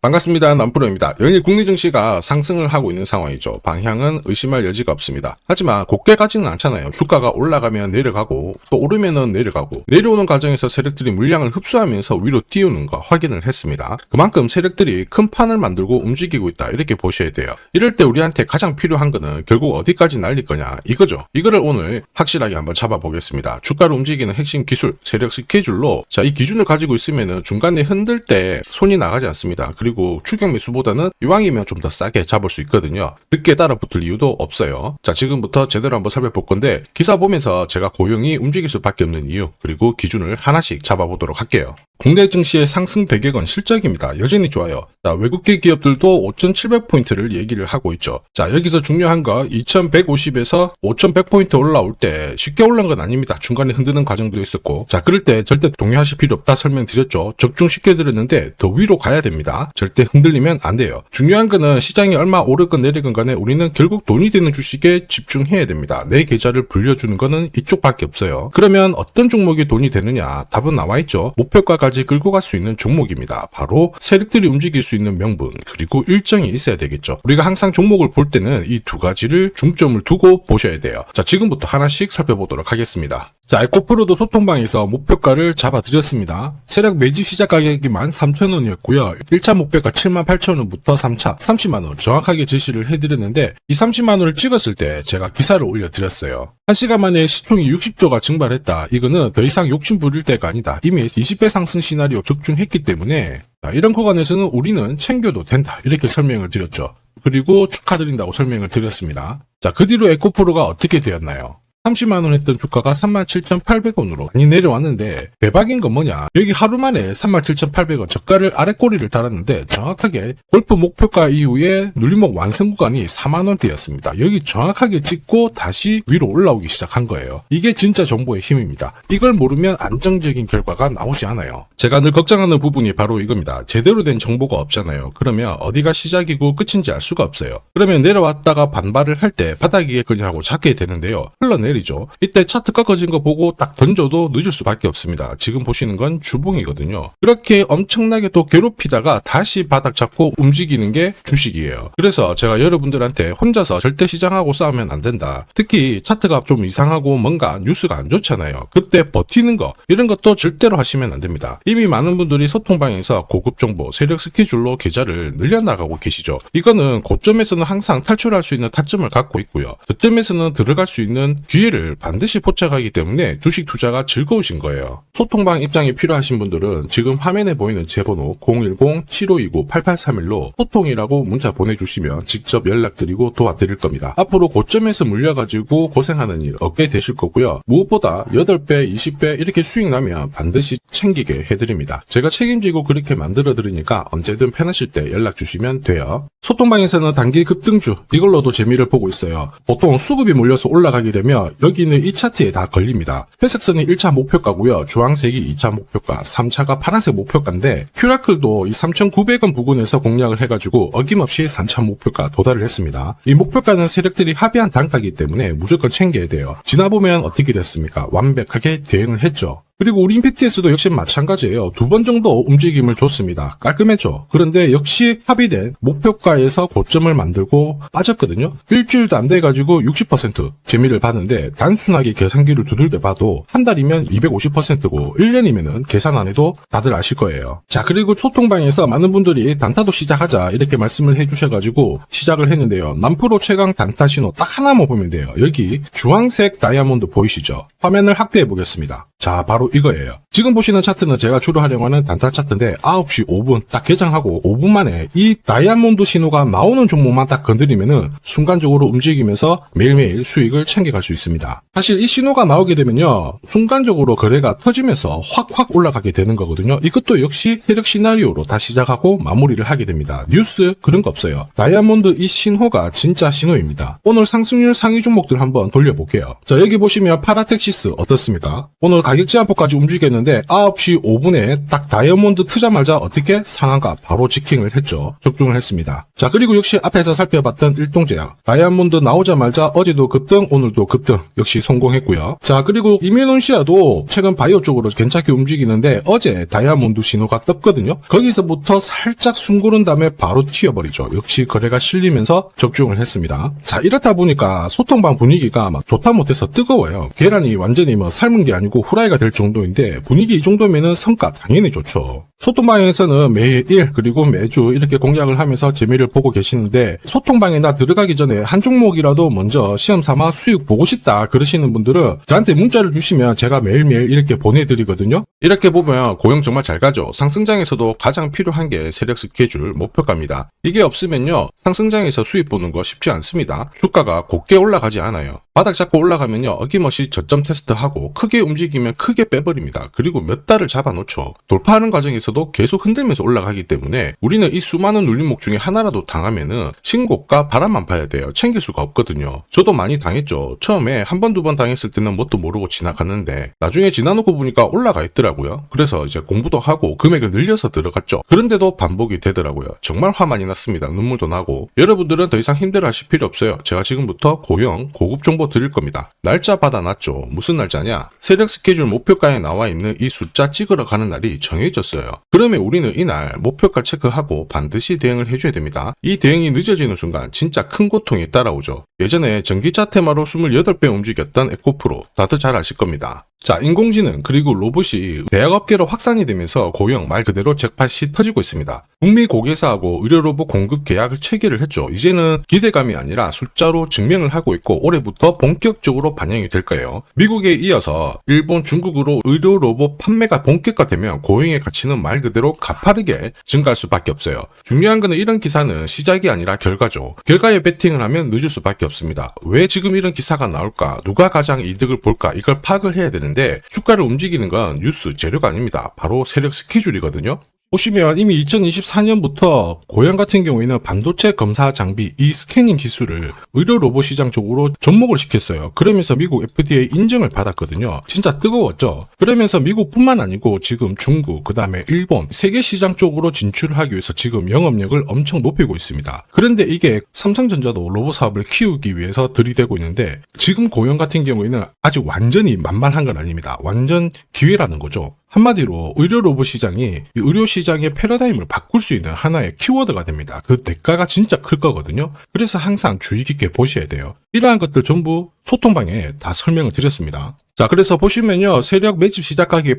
반갑습니다. 남프로입니다. 연일 국내 증시가 상승을 하고 있는 상황이죠. 방향은 의심할 여지가 없습니다. 하지만 곱게 가지는 않잖아요. 주가가 올라가면 내려가고 또 오르면은 내려가고 내려오는 과정에서 세력들이 물량을 흡수하면서 위로 띄우는 거 확인을 했습니다. 그만큼 세력들이 큰 판을 만들고 움직이고 있다 이렇게 보셔야 돼요. 이럴 때 우리한테 가장 필요한 거는 결국 어디까지 날릴 거냐 이거죠. 이거를 오늘 확실하게 한번 잡아보겠습니다. 주가를 움직이는 핵심 기술, 세력 스케줄로 이 기준을 가지고 있으면은 중간에 흔들 때 손이 나가지 않습니다. 그리고 추격 매수보다는 이왕이면 좀 더 싸게 잡을 수 있거든요. 늦게 따라붙을 이유도 없어요. 자, 지금부터 제대로 한번 살펴볼 건데 기사 보면서 제가 고용이 움직일 수밖에 없는 이유 그리고 기준을 하나씩 잡아보도록 할게요. 국내 증시의 상승 배경은 실적입니다. 여전히 좋아요. 자, 외국계 기업들도 5,700포인트를 얘기를 하고 있죠. 자, 여기서 중요한 거 2,150에서 5,100포인트 올라올 때 쉽게 올라온 건 아닙니다. 중간에 흔드는 과정도 있었고 자, 그럴 때 절대 동요하실 필요 없다 설명드렸죠. 적중시켜 드렸는데 더 위로 가야 됩니다. 절대 흔들리면 안 돼요. 중요한 거는 시장이 얼마 오르건 내리건 간에 우리는 결국 돈이 되는 주식에 집중해야 됩니다. 내 계좌를 불려주는 거는 이쪽밖에 없어요. 그러면 어떤 종목이 돈이 되느냐? 답은 나와 있죠. 목표가까지 끌고 갈 수 있는 종목입니다. 바로 세력들이 움직일 수 있는 명분 그리고 일정이 있어야 되겠죠. 우리가 항상 종목을 볼 때는 이 두 가지를 중점을 두고 보셔야 돼요. 자, 지금부터 하나씩 살펴보도록 하겠습니다. 자, 에코프로도 소통방에서 목표가를 잡아드렸습니다. 세력 매집 시작 가격이 13,000원이었고요. 1차 목표가 78,000원부터 3차 30만원 정확하게 제시를 해드렸는데 이 30만원을 찍었을 때 제가 기사를 올려드렸어요. 1시간 만에 시총이 60조가 증발했다. 이거는 더 이상 욕심 부릴 때가 아니다. 이미 20배 상승 시나리오 적중했기 때문에 이런 구간에서는 우리는 챙겨도 된다. 이렇게 설명을 드렸죠. 그리고 축하드린다고 설명을 드렸습니다. 자, 그 뒤로 에코프로가 어떻게 되었나요? 30만원 했던 주가가 37,800원으로 많이 내려왔는데 대박인 건 뭐냐, 여기 하루 만에 37,800원 저가를 아래 꼬리를 달았는데 정확하게 골프 목표가 이후에 눌림목 완성 구간이 4만원대였습니다. 여기 정확하게 찍고 다시 위로 올라오기 시작한 거예요. 이게 진짜 정보의 힘입니다. 이걸 모르면 안정적인 결과가 나오지 않아요. 제가 늘 걱정하는 부분이 바로 이겁니다. 제대로 된 정보가 없잖아요. 그러면 어디가 시작이고 끝인지 알 수가 없어요. 그러면 내려왔다가 반발을 할 때 바닥이겠거니 하고 잡게 되는데요. 흘러내리죠. 이때 차트 꺾어진 거 보고 딱 던져도 늦을 수밖에 없습니다. 지금 보시는 건 주봉이거든요. 이렇게 엄청나게 또 괴롭히다가 다시 바닥 잡고 움직이는 게 주식이에요. 그래서 제가 여러분들한테 혼자서 절대 시장하고 싸우면 안 된다. 특히 차트가 좀 이상하고 뭔가 뉴스가 안 좋잖아요. 그때 버티는 거 이런 것도 절대로 하시면 안 됩니다. 이미 많은 분들이 소통방에서 고급 정보, 세력 스케줄로 계좌를 늘려나가고 계시죠. 이거는 고점에서는 항상 탈출할 수 있는 타점을 갖고 있고요. 저점에서는 들어갈 수 있는 기회를 반드시 포착하기 때문에 주식 투자가 즐거우신 거예요. 소통방 입장이 필요하신 분들은 지금 화면에 보이는 제 번호 010-7529-8831로 소통이라고 문자 보내주시면 직접 연락드리고 도와드릴 겁니다. 앞으로 고점에서 물려가지고 고생하는 일 없게 되실 거고요. 무엇보다 8배, 20배 이렇게 수익 나면 반드시 챙기게 해드립니다. 제가 책임지고 그렇게 만들어 드리니까 언제든 편하실 때 연락 주시면 돼요. 소통방에서는 단기 급등주 이걸로도 재미를 보고 있어요. 보통 수급이 몰려서 올라가게 되면 여기는 이 차트에 다 걸립니다. 회색선이 1차 목표가고요. 주황색이 2차 목표가, 3차가 파란색 목표가인데 큐라클도 이 3,900원 부근에서 공략을 해가지고 어김없이 3차 목표가 도달을 했습니다. 이 목표가는 세력들이 합의한 단가이기 때문에 무조건 챙겨야 돼요. 지나보면 어떻게 됐습니까? 완벽하게 대응을 했죠. 그리고 우리 임팩트에서도 역시 마찬가지예요. 2번 정도 움직임을 줬습니다. 깔끔했죠. 그런데 역시 합의된 목표가에서 고점을 만들고 빠졌거든요. 일주일도 안 돼가지고 60% 재미를 봤는데 단순하게 계산기를 두들겨 봐도 한 달이면 250%고 1년이면은 계산 안 해도 다들 아실 거예요. 자, 그리고 소통방에서 많은 분들이 단타도 시작하자 이렇게 말씀을 해주셔가지고 시작을 했는데요. 남프로 최강 단타 신호 딱 하나만 보면 돼요. 여기 주황색 다이아몬드 보이시죠? 화면을 확대해 보겠습니다. 자, 바로 이거예요. 지금 보시는 차트는 제가 주로 활용하는 단타 차트인데 9시 5분 딱 개장하고 5분 만에 이 다이아몬드 신호가 나오는 종목만 딱 건드리면은 순간적으로 움직이면서 매일매일 수익을 챙겨갈 수 있습니다. 사실 이 신호가 나오게 되면요, 순간적으로 거래가 터지면서 확 올라가게 되는 거거든요. 이것도 역시 세력 시나리오로 다 시작하고 마무리를 하게 됩니다. 뉴스 그런 거 없어요. 다이아몬드 이 신호가 진짜 신호입니다. 오늘 상승률 상위 종목들 한번 돌려볼게요. 자, 여기 보시면 파라텍시스 어떻습니까? 오늘 가격 제한폭까지 움직였는데 9시 5분에 딱 다이아몬드 트자마자 어떻게 상한가 바로 직행을 했죠. 적중을 했습니다. 자, 그리고 역시 앞에서 살펴봤던 일동제약. 다이아몬드 나오자마자 어제도 급등, 오늘도 급등 역시 성공했고요. 자, 그리고 이메논시아도 최근 바이오 쪽으로 괜찮게 움직이는데 어제 다이아몬드 신호가 떴거든요. 거기서부터 살짝 숨 고른 다음에 바로 튀어버리죠. 역시 거래가 실리면서 적중을 했습니다. 자, 이렇다 보니까 소통방 분위기가 막 좋다 못해서 뜨거워요. 계란이 완전히 뭐 삶은 게 아니고 후라이가 될 정도인데 분위기 이 정도면은 성과 당연히 좋죠. 소통방에서는 매일 그리고 매주 이렇게 공략을 하면서 재미를 보고 계시는데 소통방에 나 들어가기 전에 한 종목이라도 먼저 시험 삼아 수익 보고 싶다 그러시는 분들은 저한테 문자를 주시면 제가 매일매일 이렇게 보내드리거든요. 이렇게 보면 고용 정말 잘 가죠. 상승장에서도 가장 필요한 게 세력 스케줄 목표가입니다. 이게 없으면요 상승장에서 수익 보는 거 쉽지 않습니다. 주가가 곱게 올라가지 않아요. 바닥 잡고 올라가면요 어김없이 저점 테스트하고 크게 움직이면 크게 빼버립니다. 그리고 몇 달을 잡아놓죠. 돌파하는 과정에서도 계속 흔들면서 올라가기 때문에 우리는 이 수많은 눌림목 중에 하나라도 당하면은 신고가 바람만 봐야 돼요. 챙길 수가 없거든요. 저도 많이 당했죠. 처음에 한 번, 두 번 당했을 때는 뭣도 모르고 지나갔는데 나중에 지나놓고 보니까 올라가 있더라고요. 그래서 이제 공부도 하고 금액을 늘려서 들어갔죠. 그런데도 반복이 되더라고요. 정말 화 많이 났습니다. 눈물도 나고. 여러분들은 더 이상 힘들어하실 필요 없어요. 제가 지금부터 고형, 고급 정보 드릴 겁니다. 날짜 받아놨죠. 무슨 날짜냐? 세력 스케줄 목표가에 나와 있는 이 숫자 찍으러 가는 날이 정해졌어요. 그러면 우리는 이날 목표가 체크하고 반드시 대응을 해줘야 됩니다. 이 대응이 늦어지는 순간 진짜 큰 고통이 따라오죠. 예전에 전기차 테마로 28배 움직였던 에코프로 다들 잘 아실 겁니다. 자, 인공지능 그리고 로봇이 대학업계로 확산이 되면서 고용 말 그대로 잭팟이 터지고 있습니다. 북미 고객사하고 의료로봇 공급 계약을 체결을 했죠. 이제는 기대감이 아니라 숫자로 증명을 하고 있고 올해부터 본격적으로 반영이 될 거예요. 미국에 이어서 일본, 중국으로 의료로봇 판매가 본격화되면 고용의 가치는 말 그대로 가파르게 증가할 수밖에 없어요. 중요한 거는 이런 기사는 시작이 아니라 결과죠. 결과에 베팅을 하면 늦을 수밖에 없습니다. 왜 지금 이런 기사가 나올까? 누가 가장 이득을 볼까? 이걸 파악을 해야 되는데 주가를 움직이는 건 뉴스 재료가 아닙니다. 바로 세력 스케줄이거든요. 보시면 이미 2024년부터 고양 같은 경우에는 반도체 검사 장비 이 스캐닝 기술을 의료 로봇 시장 쪽으로 접목을 시켰어요. 그러면서 미국 FDA 인정을 받았거든요. 진짜 뜨거웠죠. 그러면서 미국뿐만 아니고 지금 중국, 그 다음에 일본, 세계 시장 쪽으로 진출을 하기 위해서 지금 영업력을 엄청 높이고 있습니다. 그런데 이게 삼성전자도 로봇 사업을 키우기 위해서 들이대고 있는데 지금 고용 같은 경우에는 아직 완전히 만만한 건 아닙니다. 완전 기회라는 거죠. 한마디로 의료 로봇 시장이 의료 시장의 패러다임을 바꿀 수 있는 하나의 키워드가 됩니다. 그 대가가 진짜 클 거거든요. 그래서 항상 주의 깊게 보셔야 돼요. 이러한 것들 전부 소통방에 다 설명을 드렸습니다. 자, 그래서 보시면요. 세력 매집 시작 가격이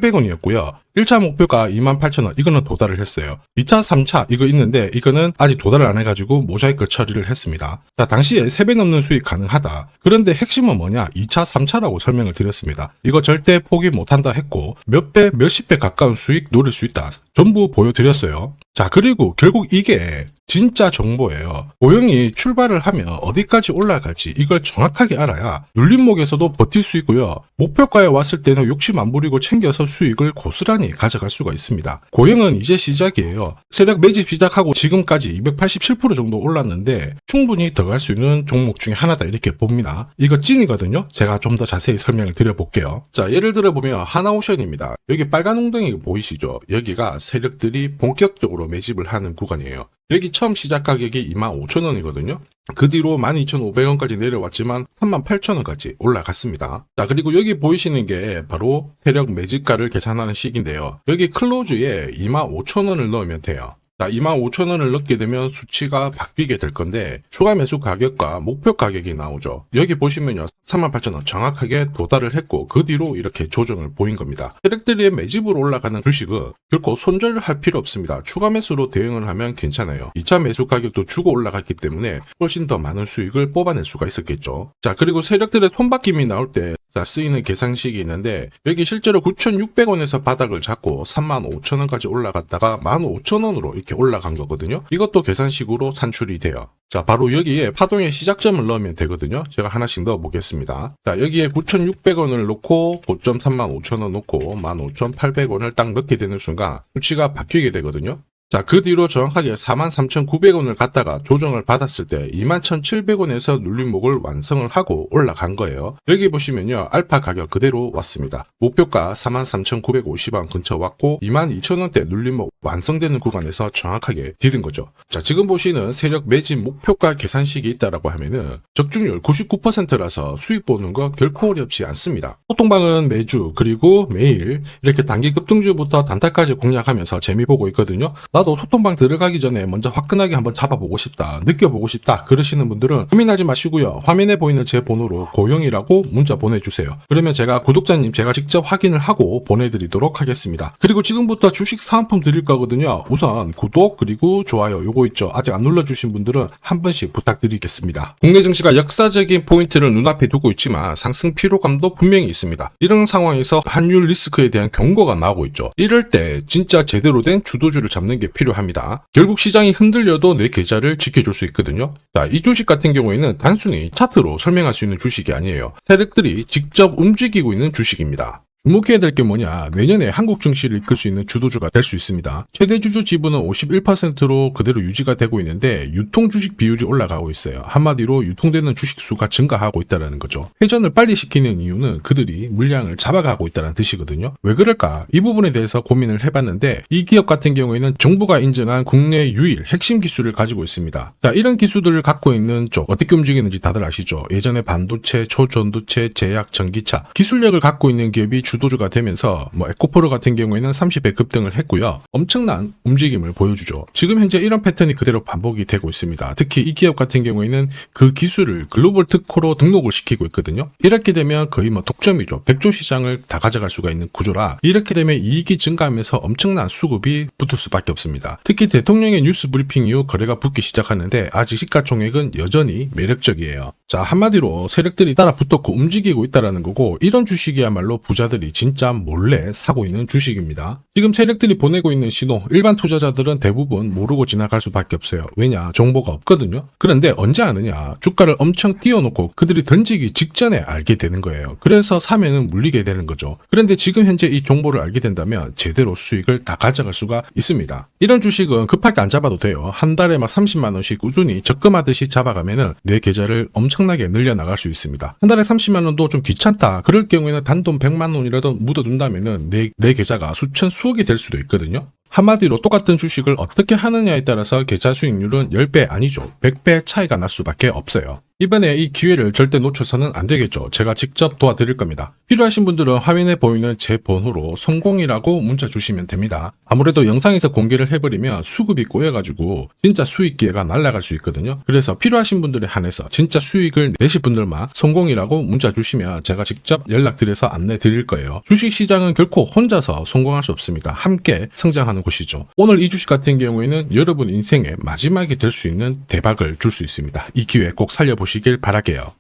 8,700원이었고요. 1차 목표가 28,000원. 이거는 도달을 했어요. 2차, 3차 이거 있는데 이거는 아직 도달을 안 해가지고 모자이크 처리를 했습니다. 자, 당시에 3배 넘는 수익 가능하다. 그런데 핵심은 뭐냐? 2차, 3차라고 설명을 드렸습니다. 이거 절대 포기 못한다 했고 몇 배, 몇십 배 가까운 수익 노릴 수 있다. 전부 보여드렸어요. 자, 그리고 결국 이게 진짜 정보예요. 고용이 출발을 하면 어디까지 올라갈지 이걸 정확하게 알아야 눌림목에서도 버틸 수 있고요. 목표가에 왔을 때는 욕심 안 부리고 챙겨서 수익을 고스란히 가져갈 수가 있습니다. 고용은 이제 시작이에요. 세력 매집 시작하고 지금까지 287% 정도 올랐는데 충분히 더 갈 수 있는 종목 중에 하나다 이렇게 봅니다. 이거 찐이거든요. 제가 좀 더 자세히 설명을 드려볼게요. 자, 예를 들어 보면 하나오션입니다. 여기 빨간 웅덩이 보이시죠? 여기가 세력들이 본격적으로 매집을 하는 구간이에요. 여기 처음 시작 가격이 25,000원이거든요. 그 뒤로 12,500원까지 내려왔지만 38,000원까지 올라갔습니다. 자, 그리고 여기 보이시는 게 바로 세력 매집가를 계산하는 식인데요. 여기 클로즈에 25,000원을 넣으면 돼요. 자, 25,000원을 넣게 되면 수치가 바뀌게 될 건데 추가 매수 가격과 목표 가격이 나오죠. 여기 보시면요. 38,000원 정확하게 도달을 했고 그 뒤로 이렇게 조정을 보인 겁니다. 세력들이 매집으로 올라가는 주식은 결코 손절할 필요 없습니다. 추가 매수로 대응을 하면 괜찮아요. 2차 매수 가격도 주고 올라갔기 때문에 훨씬 더 많은 수익을 뽑아낼 수가 있었겠죠. 자, 그리고 세력들의 손바뀜이 나올 때 쓰이는 계산식이 있는데 여기 실제로 9,600원에서 바닥을 잡고 35,000원까지 올라갔다가 15,000원으로 이렇게 올라간 거거든요. 이것도 계산식으로 산출이 돼요. 자, 바로 여기에 파동의 시작점을 넣으면 되거든요. 제가 하나씩 넣어 보겠습니다. 자, 여기에 9,600원을 놓고 고점 35,000원 놓고 15,800원을 딱 넣게 되는 순간 수치가 바뀌게 되거든요. 자, 그 뒤로 정확하게 43,900원을 갖다가 조정을 받았을 때 21,700원에서 눌림목을 완성을 하고 올라간 거예요. 여기 보시면요, 알파 가격 그대로 왔습니다. 목표가 43,950원 근처 왔고 22,000원대 눌림목 완성되는 구간에서 정확하게 디딘 거죠. 자, 지금 보시는 세력 매집 목표가 계산식이 있다라고 하면은 적중률 99%라서 수익 보는 거 결코 어렵지 않습니다. 소통방은 매주 그리고 매일 이렇게 단기 급등주부터 단타까지 공략하면서 재미 보고 있거든요. 나도 소통방 들어가기 전에 먼저 화끈하게 한번 잡아보고 싶다, 느껴보고 싶다 그러시는 분들은 고민하지 마시고요. 화면에 보이는 제 번호로 고영이라고 문자 보내주세요. 그러면 제가 구독자님 제가 직접 확인을 하고 보내드리도록 하겠습니다. 그리고 지금부터 주식 사은품 드릴 거거든요. 우선 구독 그리고 좋아요 요거 있죠. 아직 안 눌러주신 분들은 한 번씩 부탁드리겠습니다. 국내 증시가 역사적인 포인트를 눈앞에 두고 있지만 상승 피로감도 분명히 있습니다. 이런 상황에서 환율 리스크에 대한 경고가 나오고 있죠. 이럴 때 진짜 제대로 된 주도주를 잡는 게 필요합니다. 결국 시장이 흔들려도 내 계좌를 지켜줄 수 있거든요. 자, 이 주식 같은 경우에는 단순히 차트로 설명할 수 있는 주식이 아니에요. 세력들이 직접 움직이고 있는 주식입니다. 주목해야 될 게 뭐냐, 내년에 한국 증시를 이끌 수 있는 주도주가 될 수 있습니다. 최대 주주 지분은 51%로 그대로 유지가 되고 있는데 유통 주식 비율이 올라가고 있어요. 한마디로 유통되는 주식 수가 증가하고 있다는 거죠. 회전을 빨리 시키는 이유는 그들이 물량을 잡아가고 있다는 뜻이거든요. 왜 그럴까? 이 부분에 대해서 고민을 해봤는데 이 기업 같은 경우에는 정부가 인정한 국내 유일 핵심 기술을 가지고 있습니다. 자, 이런 기술들을 갖고 있는 쪽 어떻게 움직이는지 다들 아시죠? 예전에 반도체, 초전도체, 제약, 전기차 기술력을 갖고 있는 기업이 주도주가 되면서 에코프로 같은 경우에는 30배 급등을 했고요. 엄청난 움직임을 보여주죠. 지금 현재 이런 패턴이 그대로 반복이 되고 있습니다. 특히 이 기업 같은 경우에는 그 기술을 글로벌 특허로 등록을 시키고 있거든요. 이렇게 되면 거의 독점이죠. 백조 시장을 다 가져갈 수가 있는 구조라 이렇게 되면 이익이 증가하면서 엄청난 수급이 붙을 수밖에 없습니다. 특히 대통령의 뉴스 브리핑 이후 거래가 붙기 시작하는데 아직 시가총액은 여전히 매력적이에요. 자, 한마디로 세력들이 따라 붙었고 움직이고 있다는 거고 이런 주식이야말로 부자들이 진짜 몰래 사고 있는 주식입니다. 지금 세력들이 보내고 있는 신호 일반 투자자들은 대부분 모르고 지나갈 수밖에 없어요. 왜냐? 정보가 없거든요. 그런데 언제 아느냐? 주가를 엄청 띄워놓고 그들이 던지기 직전에 알게 되는 거예요. 그래서 사면은 물리게 되는 거죠. 그런데 지금 현재 이 정보를 알게 된다면 제대로 수익을 다 가져갈 수가 있습니다. 이런 주식은 급하게 안 잡아도 돼요. 한 달에 30만 원씩 꾸준히 적금하듯이 잡아가면은 내 계좌를 엄청나게 늘려나갈 수 있습니다. 한 달에 30만 원도 좀 귀찮다. 그럴 경우에는 단돈 100만 원이라도 묻어둔다면은 내 계좌가 수천 수억이 될 수도 있거든요. 한마디로 똑같은 주식을 어떻게 하느냐에 따라서 계좌 수익률은 10배 아니죠. 100배 차이가 날 수밖에 없어요. 이번에 이 기회를 절대 놓쳐서는 안 되겠죠. 제가 직접 도와드릴 겁니다. 필요하신 분들은 화면에 보이는 제 번호로 성공이라고 문자 주시면 됩니다. 아무래도 영상에서 공개를 해버리면 수급이 꼬여가지고 진짜 수익 기회가 날아갈 수 있거든요. 그래서 필요하신 분들에 한해서 진짜 수익을 내실 분들만 성공이라고 문자 주시면 제가 직접 연락드려서 안내 드릴 거예요. 주식시장은 결코 혼자서 성공할 수 없습니다. 함께 성장하는 곳이죠. 오늘 이 주식 같은 경우에는 여러분 인생의 마지막이 될 수 있는 대박을 줄 수 있습니다. 이 기회 꼭 살려보시길 바랄게요.